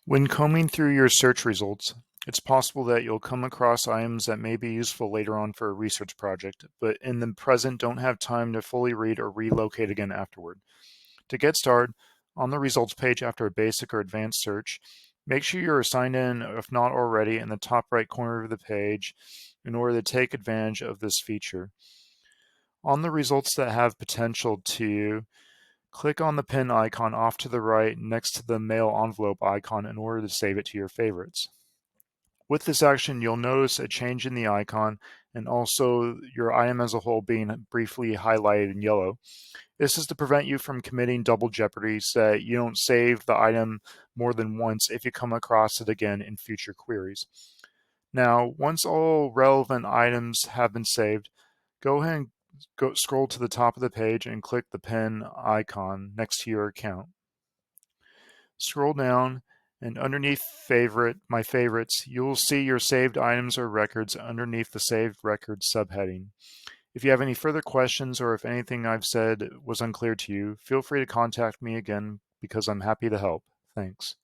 When combing through your search results, it's possible that you'll come across items that may be useful later on for a research project, but in the present don't have time to fully read or relocate again afterward. To get started, on the results page after a basic or advanced search, make sure you're signed in, if not already, in the top right corner of the page in order to take advantage of this feature. On the results that have potential to you, click on the pin icon off to the right next to the mail envelope icon in order to save it to your favorites. With this action, you'll notice a change in the icon and also your item as a whole being briefly highlighted in yellow. This is to prevent you from committing double jeopardy so that you don't save the item more than once if you come across it again in future queries. Now, once all relevant items have been saved, go ahead and scroll to the top of the page and click the pen icon next to your account. Scroll down and underneath My Favorites, you'll see your saved items or records underneath the Saved Records subheading. If you have any further questions or if anything I've said was unclear to you, feel free to contact me again because I'm happy to help. Thanks.